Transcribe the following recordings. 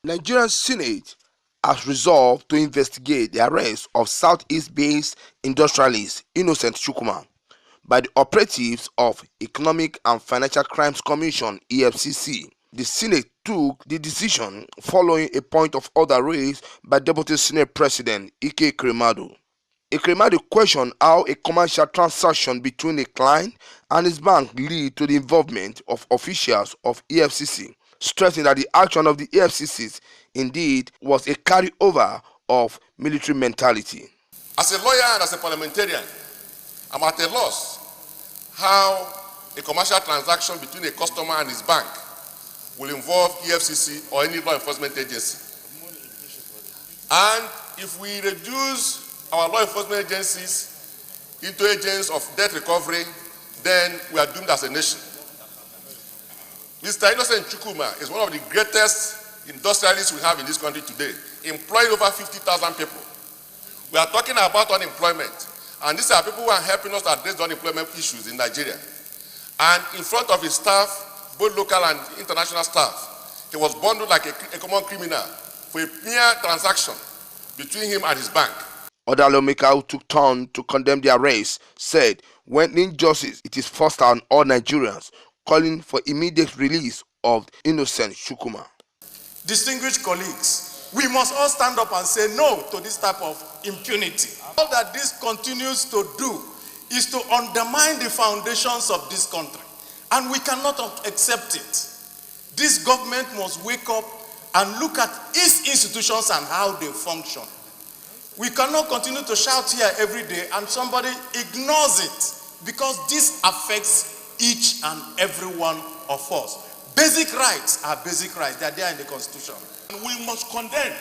Nigerian Senate has resolved to investigate the arrest of Southeast-based industrialist Innocent Chukwuma by the operatives of Economic and Financial Crimes Commission (EFCC). The Senate took the decision following a point of order raised by Deputy Senate President Ike Kremadu. Ekremadu questioned how a commercial transaction between a client and his bank led to the involvement of officials of EFCC, stressing that the action of the EFCC indeed was a carryover of military mentality. As a lawyer and as a parliamentarian, I'm at a loss how a commercial transaction between a customer and his bank will involve EFCC or any law enforcement agency. And if we reduce our law enforcement agencies into agents of debt recovery, then we are doomed as a nation. Mr. Innocent Chukwuma is one of the greatest industrialists we have in this country today, employing over 50,000 people. We are talking about unemployment, and these are people who are helping us address the unemployment issues in Nigeria. And in front of his staff, both local and international staff, he was bundled like a common criminal for a mere transaction between him and his bank. Other lawmakers who took turn to condemn the arrest said, when injustice, it is forced on all Nigerians, calling for immediate release of Innocent Chukwuma. Distinguished colleagues, we must all stand up and say no to this type of impunity. All that this continues to do is to undermine the foundations of this country, and we cannot accept it. This government must wake up and look at its institutions and how they function. We cannot continue to shout here every day and somebody ignores it, because this affects each and every one of us. Basic rights are basic rights. They are there in the Constitution. And we must condemn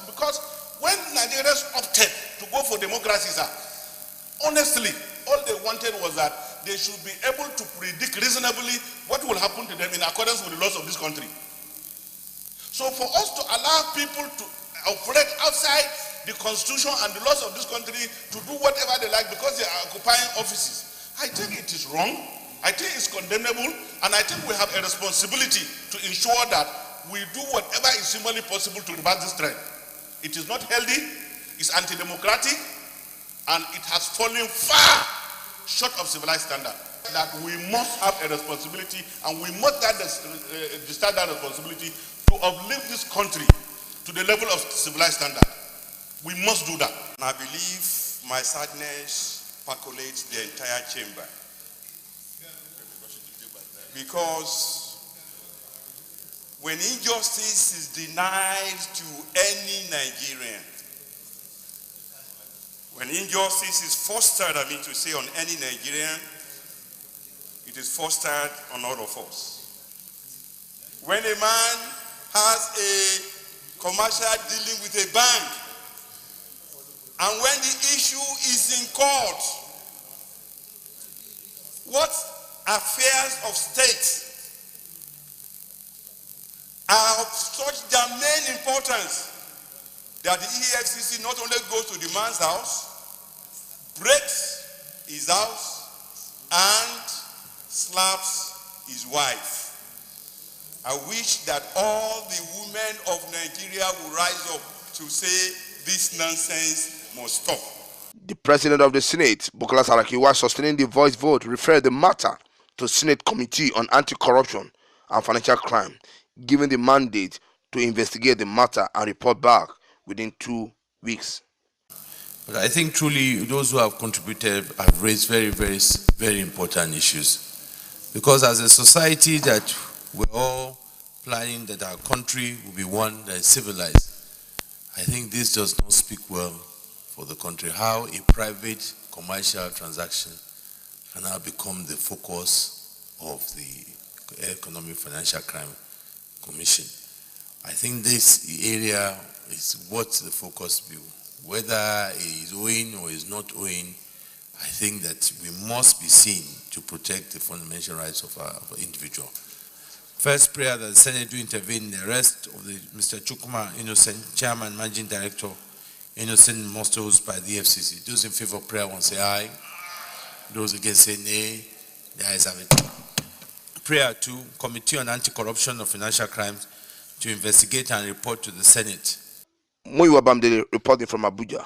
because when Nigerians opted to go for democracy, sir, honestly, all they wanted was that they should be able to predict reasonably what will happen to them in accordance with the laws of this country. So for us to allow people to operate outside the constitution and the laws of this country to do whatever they like because they are occupying offices, I think it is wrong, I think it's condemnable, and I think we have a responsibility to ensure that we do whatever is humanly possible to reverse this trend. It is not healthy, it's anti-democratic, and it has fallen far short of civilized standard. That we must have a responsibility, and we must discharge that responsibility to uplift this country to the level of civilized standard. We must do that. And I believe my sadness percolates the entire chamber. Because when injustice is denied to any Nigerian, when injustice is fostered, on any Nigerian, it is fostered on all of us. When a man has a commercial dealing with a bank, and when the issue is in court, what affairs of state are of such germane importance that the EFCC not only goes to the man's house, breaks his house, and slaps his wife. I wish that all the women of Nigeria will rise up to say this nonsense must stop. The President of the Senate, Bukola Saraki, while sustaining the voice vote, referred the matter to Senate Committee on Anti-Corruption and Financial Crime, giving the mandate to investigate the matter and report back within 2 weeks. But I think truly those who have contributed have raised very, very, very important issues. Because as a society that we're all planning that our country will be one that is civilized, I think this does not speak well for the country. How a private commercial transaction can now become the focus of the Economic Financial Crime Commission. I think this area is what the focus be. Whether he is owing or is not owing, I think that we must be seen to protect the fundamental rights of our individual. First prayer that the Senate do intervene in the arrest of Mr. Chukwuma Innocent, Chairman, Managing Director, Innocent Mostos by the FCC. Those in favor of prayer will say aye. Those against say nay. The ayes have it. Prayer 2, Committee on Anti-Corruption of Financial Crimes to investigate and report to the Senate. Muyiwa Bamdele reporting from Abuja.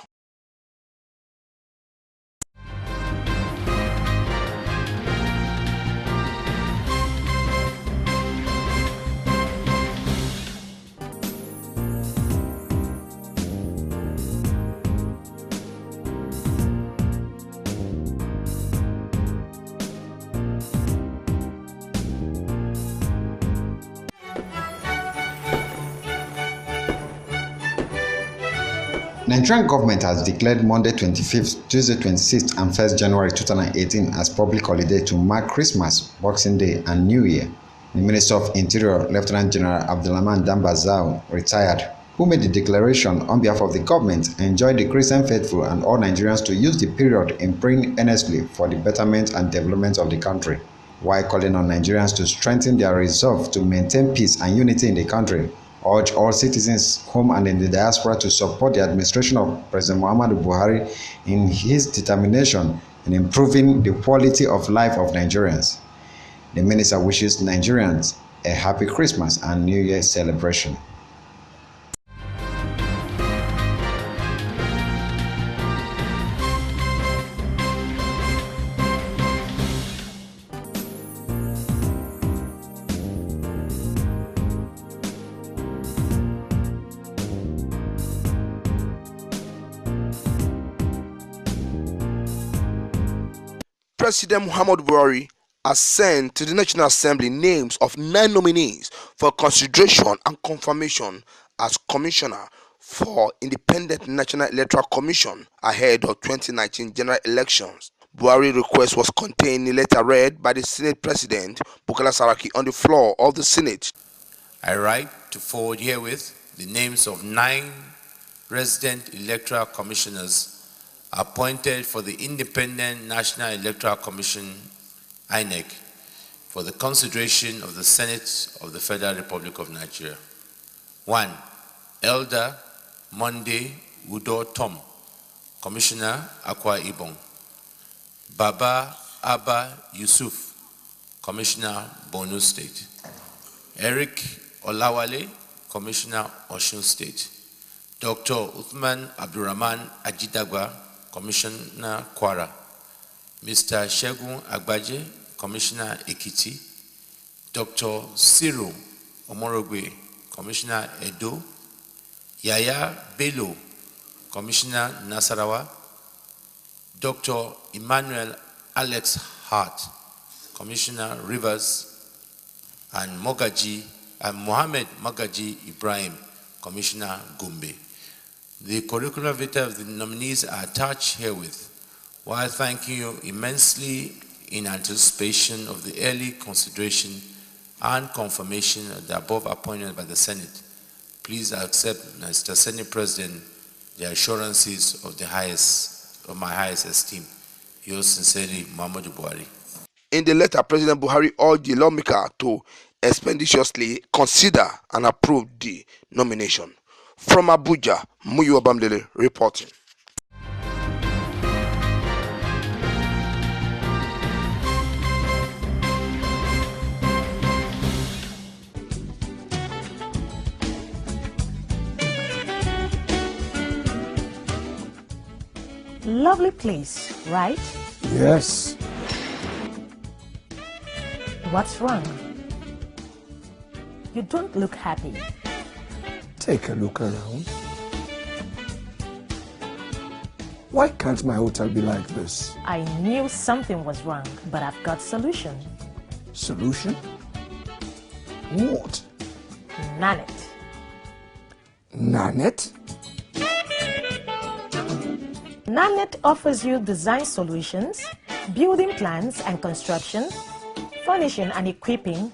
Nigerian government has declared Monday 25th, Tuesday 26th and 1st January 2018 as public holiday to mark Christmas, Boxing Day and New Year. The Minister of Interior, Lieutenant General Abdulrahman Dambazao, retired, who made the declaration on behalf of the government, enjoined the Christian faithful and all Nigerians to use the period in praying earnestly for the betterment and development of the country, while calling on Nigerians to strengthen their resolve to maintain peace and unity in the country. Urge all citizens, home and in the diaspora, to support the administration of President Muhammadu Buhari in his determination in improving the quality of life of Nigerians. The minister wishes Nigerians a happy Christmas and New Year celebration. President Muhammadu Buhari has sent to the National Assembly names of 9 nominees for consideration and confirmation as Commissioner for Independent National Electoral Commission ahead of 2019 general elections. Buhari's request was contained in a letter read by the Senate President Bukola Saraki on the floor of the Senate. I write to forward herewith the names of 9 resident electoral commissioners appointed for the Independent National Electoral Commission, INEC, for the consideration of the Senate of the Federal Republic of Nigeria. 1. Elder Monday Udo Tom, Commissioner, Akwa Ibom. Baba Abba Yusuf, Commissioner, Borno State. Eric Olawale, Commissioner, Osun State. Dr. Uthman Abdurrahman Ajidagba, Commissioner, Kwara. Mr. Shegun Agbaje, Commissioner, Ekiti. Dr. Cyril Omorogwe, Commissioner, Edo. Yaya Bello, Commissioner, Nasarawa. Dr. Emmanuel Alex Hart, Commissioner, Rivers. And Mohammed Magaji Ibrahim, Commissioner, Gombe. The curriculum vitae of the nominees are attached herewith, while thanking you immensely in anticipation of the early consideration and confirmation of the above appointment by the Senate. Please accept, Mr. Senate President, the assurances of my highest esteem. Yours sincerely, Muhammadu Buhari. In the letter, President Buhari urged the lawmaker to expeditiously consider and approve the nomination. From Abuja, Muyiwa Bamdele reporting. Lovely place, right? Yes. What's wrong? You don't look happy. Take a look around. Why can't my hotel be like this? I knew something was wrong, but I've got solution. Solution? What? Nanet. Nanet? Nanet offers you design solutions, building plans and construction, furnishing and equipping,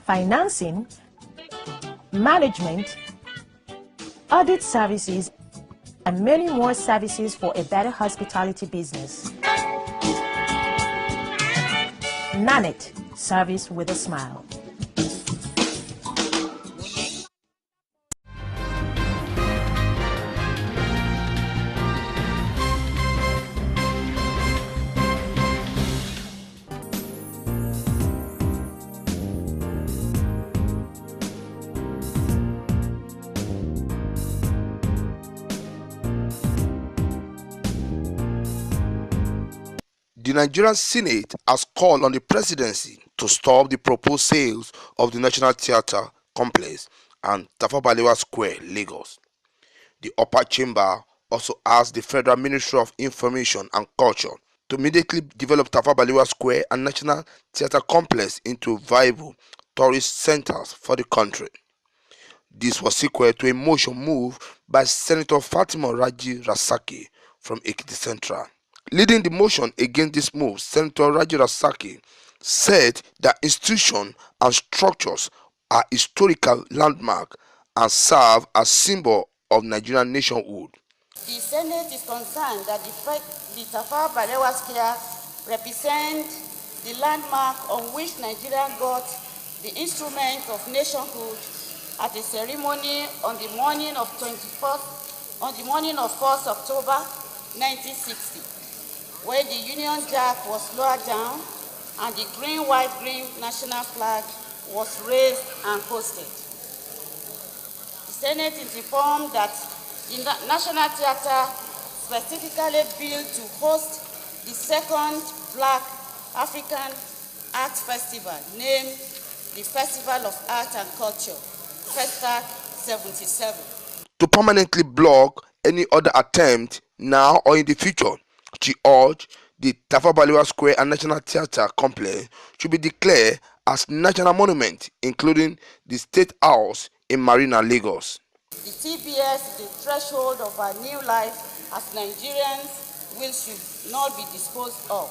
financing, management, audit services, and many more services for a better hospitality business. Nanet, service with a smile. Nigerian Senate has called on the presidency to stop the proposed sales of the National Theatre Complex and Tafawa Balewa Square, Lagos. The upper chamber also asked the Federal Ministry of Information and Culture to immediately develop Tafawa Balewa Square and National Theatre Complex into viable tourist centers for the country. This was sequel to a motion moved by Senator Fatima Raji Rasaki from Ekiti Central. Leading the motion against this move, Senator Raji Rasaki said that institutions and structures are historical landmarks and serve as symbol of Nigerian nationhood. The Senate is concerned that the Tafawa Balewa Square represents the landmark on which Nigeria got the instrument of nationhood at a ceremony on the morning of 1st October 1960, when the Union Jack was lowered down and the green, white, green national flag was raised and hosted. The Senate is informed that the National Theatre specifically built to host the second Black African Arts Festival, named the Festival of Art and Culture, FESTAC 77. To permanently block any other attempt now or in the future, she urged the Tafawa Balewa Square and National Theatre Complex should be declared as national monument, including the State House in Marina, Lagos. The TBS is the threshold of our new life as Nigerians will should not be disposed of.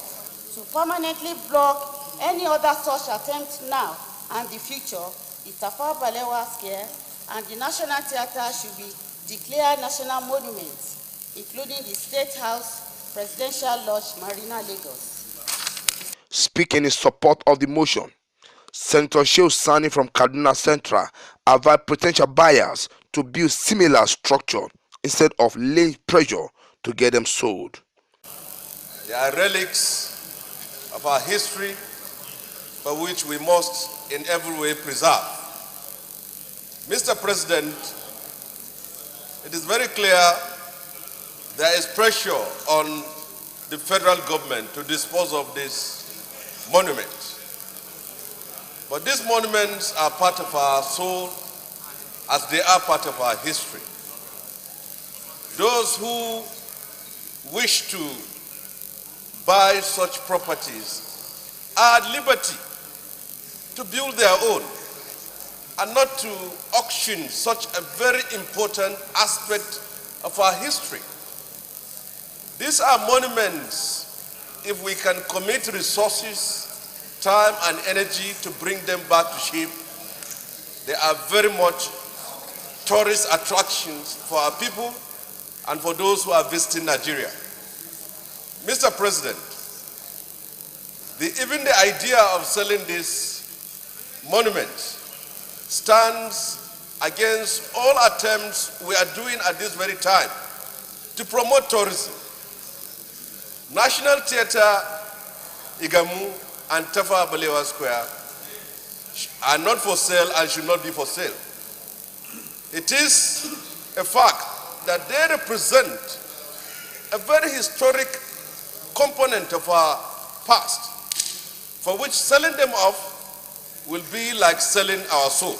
To permanently block any other such attempt now and the future, the Tafawa Balewa Square and the National Theatre should be declared national monuments, including the State House, Presidential Lodge, Marina, Lagos. Speaking in support of the motion, Senator Shehu Sani from Kaduna Central advised potential buyers to build similar structure instead of laying pressure to get them sold. They are relics of our history for which we must in every way preserve. Mr. President, it is very clear there is pressure on the federal government to dispose of this monument. But these monuments are part of our soul as they are part of our history. Those who wish to buy such properties are at liberty to build their own and not to auction such a very important aspect of our history. These are monuments, if we can commit resources, time and energy to bring them back to shape, they are very much tourist attractions for our people and for those who are visiting Nigeria. Mr. President, even the idea of selling this monument stands against all attempts we are doing at this very time to promote tourism. National Theatre, Igamu, and Tafawa Balewa Square are not for sale and should not be for sale. It is a fact that they represent a very historic component of our past, for which selling them off will be like selling our soul.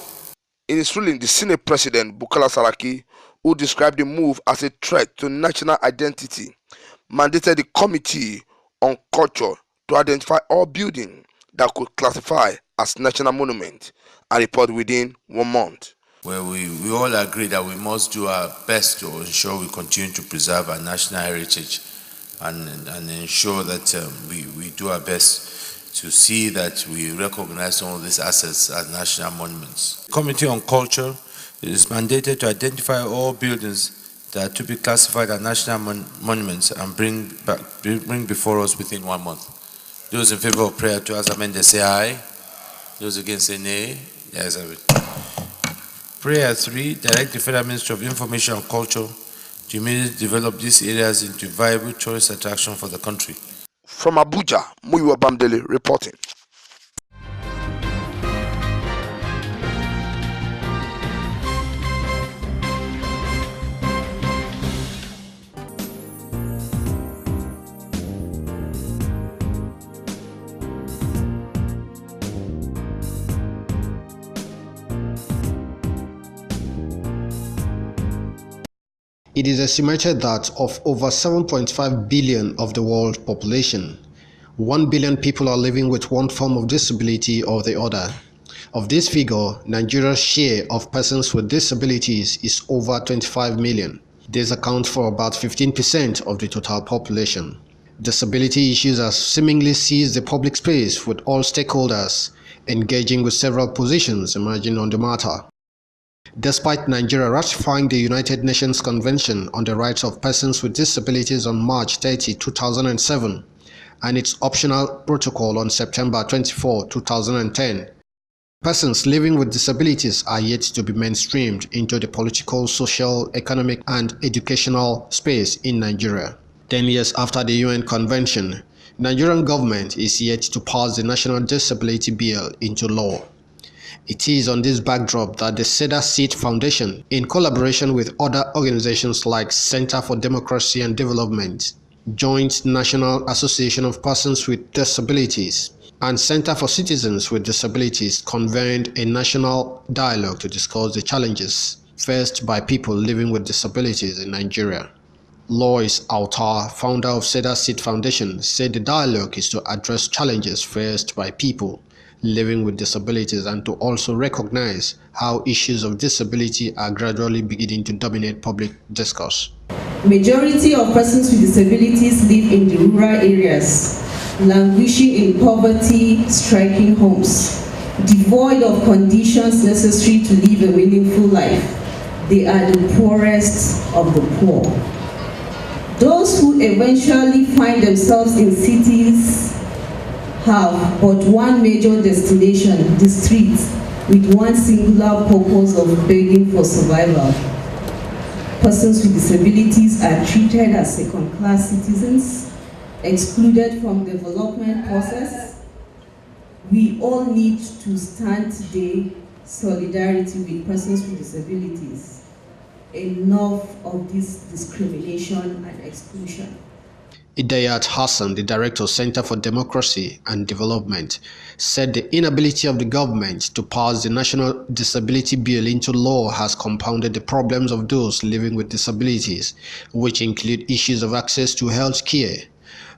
In his ruling, the Senate President Bukola Saraki, who described the move as a threat to national identity, mandated the Committee on Culture to identify all buildings that could classify as national monument and report within 1 month. Well, we all agree that we must do our best to ensure we continue to preserve our national heritage and ensure that we do our best to see that we recognize some of these assets as national monuments. The Committee on Culture is mandated to identify all buildings that are to be classified as national monuments and bring before us within 1 month. Those in favor of prayer to as amended say aye. Those against say nay. The ayes have it. Prayer 3, direct the Federal Ministry of Information and Culture to immediately develop these areas into viable tourist attraction for the country. From Abuja, Muyiwa Bamdele reporting. It is estimated that of over 7.5 billion of the world population, 1 billion people are living with one form of disability or the other. Of this figure, Nigeria's share of persons with disabilities is over 25 million. This accounts for about 15% of the total population. Disability issues have seemingly seized the public space, with all stakeholders engaging with several positions emerging on the matter. Despite Nigeria ratifying the United Nations Convention on the Rights of Persons with Disabilities on March 30, 2007, and its optional protocol on September 24, 2010, persons living with disabilities are yet to be mainstreamed into the political, social, economic, and educational space in Nigeria. 10 years after the UN Convention, Nigerian government is yet to pass the National Disability Bill into law. It is on this backdrop that the Cedar Seed Foundation, in collaboration with other organizations like Center for Democracy and Development, Joint National Association of Persons with Disabilities, and Center for Citizens with Disabilities, convened a national dialogue to discuss the challenges faced by people living with disabilities in Nigeria. Lois Autar, founder of Cedar Seed Foundation, said the dialogue is to address challenges faced by people living with disabilities and to also recognize how issues of disability are gradually beginning to dominate public discourse. Majority of persons with disabilities live in the rural areas, languishing in poverty-stricken homes, devoid of conditions necessary to live a meaningful life. They are the poorest of the poor. Those who eventually find themselves in cities have but one major destination, the streets, with one singular purpose of begging for survival. Persons with disabilities are treated as second-class citizens, excluded from the development process. We all need to stand today solidarity with persons with disabilities. Enough of this discrimination and exclusion. Idayat Hassan, the director of Center for Democracy and Development, said the inability of the government to pass the National Disability Bill into law has compounded the problems of those living with disabilities, which include issues of access to health care,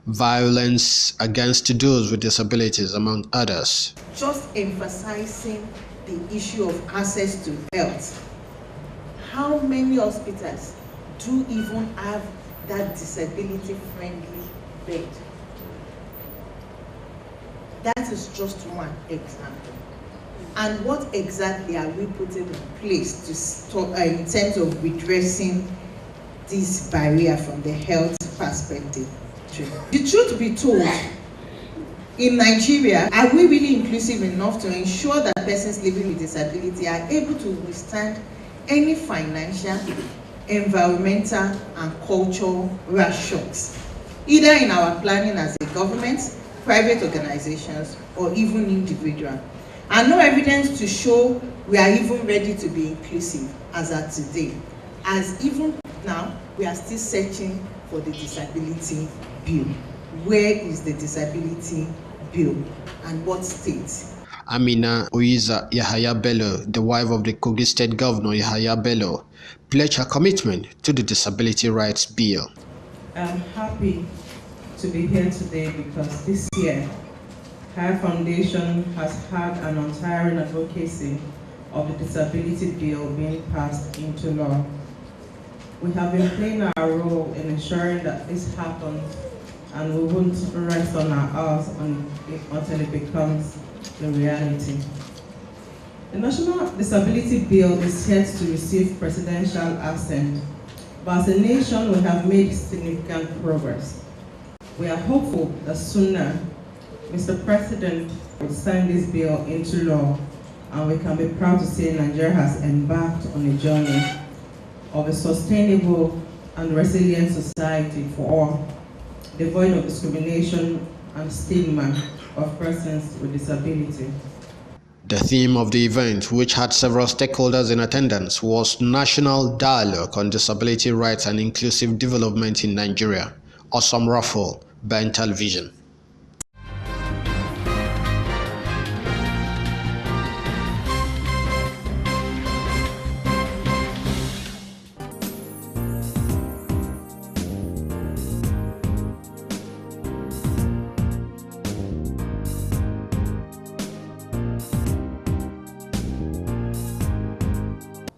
violence against those with disabilities, among others. Just emphasizing the issue of access to health. How many hospitals do even have that disability-friendly bed? That is just one example. And what exactly are we putting in place to stop, in terms of redressing this barrier from the health perspective? The truth be told, in Nigeria, are we really inclusive enough to ensure that persons living with disability are able to withstand any financial, environmental, and cultural shocks, either in our planning as a government, private organizations, or even individual? And no evidence to show we are even ready to be inclusive as at today, as even now we are still searching for the disability bill. Where is the disability bill and what state? Amina Oyiza Yahaya Bello, the wife of the Kogi State Governor Yahaya Bello, pledged her commitment to the Disability Rights Bill. I'm happy to be here today because this year, her foundation has had an untiring advocacy of the Disability Bill being passed into law. We have been playing our role in ensuring that this happens, and we won't rest on our arms until it becomes the reality. The National Disability Bill is yet to receive presidential assent, but as a nation we have made significant progress. We are hopeful that sooner Mr. President will sign this bill into law, and we can be proud to say Nigeria has embarked on a journey of a sustainable and resilient society for all, devoid of discrimination and stigma of persons with disability. The theme of the event, which had several stakeholders in attendance, was National Dialogue on Disability Rights and Inclusive Development in Nigeria. Awesome Raffle, Ben Television.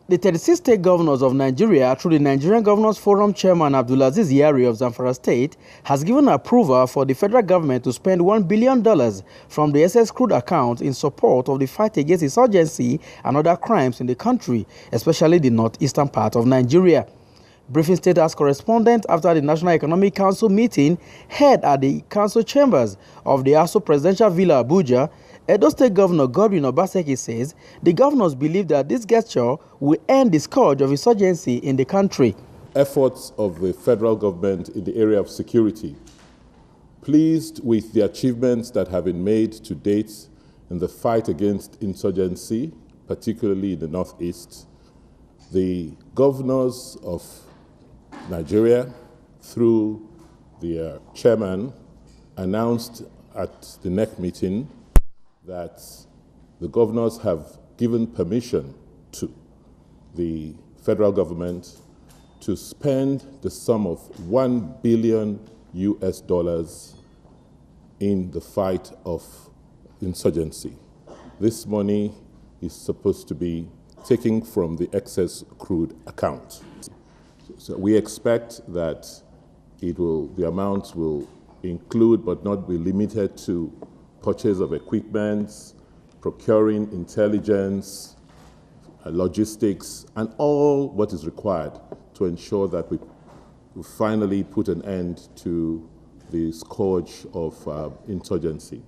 The 36 state governors of Nigeria, through the Nigerian Governors Forum Chairman Abdulaziz Yari of Zamfara State, has given approval for the federal government to spend $1 billion from the SS crude account in support of the fight against insurgency and other crimes in the country, especially the northeastern part of Nigeria. Briefing State House correspondent after the National Economic Council meeting held at the council chambers of the ASO Presidential Villa Abuja, Edo State Governor Godwin Obaseki says the governors believe that this gesture will end the scourge of insurgency in the country. Efforts of the federal government in the area of security. Pleased with the achievements that have been made to date in the fight against insurgency, particularly in the Northeast. The governors of Nigeria, through their chairman, announced at the NEC meeting that the governors have given permission to the federal government to spend the sum of $1 billion in the fight of insurgency. This money is supposed to be taken from the excess crude account. So we expect that the amount will include but not be limited to purchase of equipment, procuring intelligence, logistics, and all what is required to ensure that we finally put an end to the scourge of insurgency.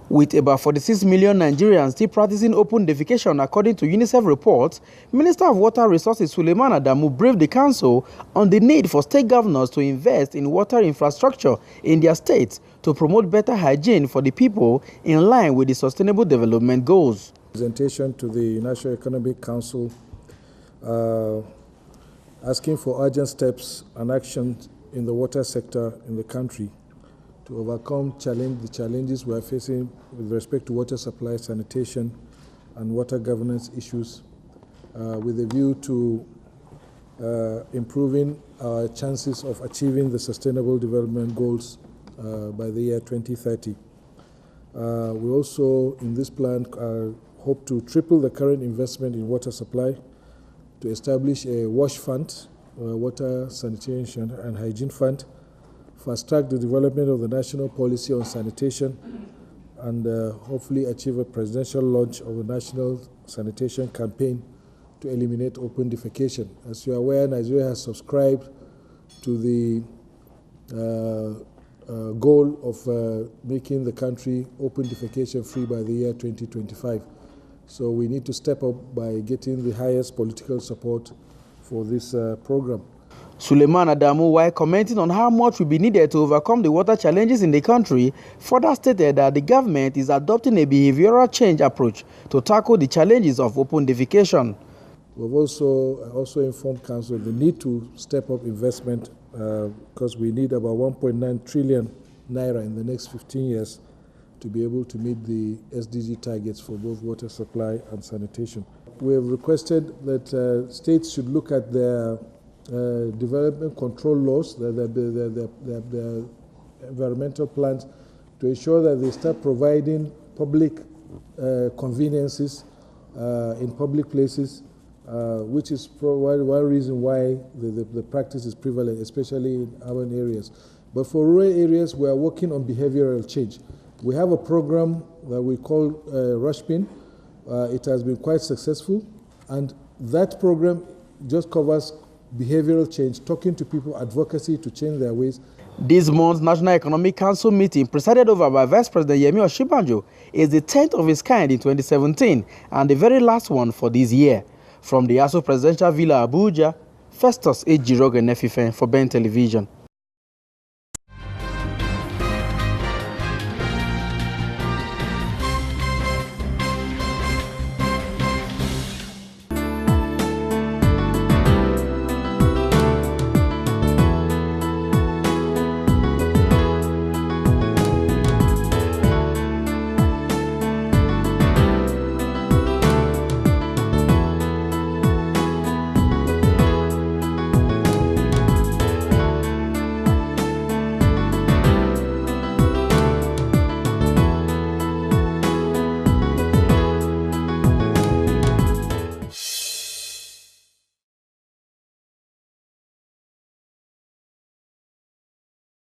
With about 46 million Nigerians still practicing open defecation according to UNICEF reports, Minister of Water Resources Suleiman Adamu briefed the council on the need for state governors to invest in water infrastructure in their states to promote better hygiene for the people in line with the Sustainable Development Goals. Presentation to the National Economic Council asking for urgent steps and actions in the water sector in the country to overcome the challenges we are facing with respect to water supply, sanitation, and water governance issues, with a view to improving our chances of achieving the Sustainable Development Goals by the year 2030. We also, in this plan, hope to triple the current investment in water supply, to establish a WASH fund, Water Sanitation and Hygiene Fund, fast-track the development of the national policy on sanitation, and hopefully achieve a presidential launch of a national sanitation campaign to eliminate open defecation. As you are aware, Nigeria has subscribed to the goal of making the country open defecation free by the year 2025. So we need to step up by getting the highest political support for this program. Suleiman Adamu, while commenting on how much will be needed to overcome the water challenges in the country, further stated that the government is adopting a behavioral change approach to tackle the challenges of open defecation. We've also informed Council the need to step up investment because we need about 1.9 trillion naira in the next 15 years to be able to meet the SDG targets for both water supply and sanitation. We have requested that states should look at their development control laws, the environmental plans, to ensure that they start providing public conveniences in public places, which is one reason why the practice is prevalent, especially in urban areas. But for rural areas, we are working on behavioral change. We have a program that we call Rushpin. It has been quite successful, and that program just covers behavioral change, talking to people, advocacy to change their ways. This month's National Economic Council meeting, presided over by Vice President Yemi Osinbajo, is the 10th of its kind in 2017 and the very last one for this year. From the ASO Presidential Villa Abuja, Festus Ejiroge Nefifen for Ben Television.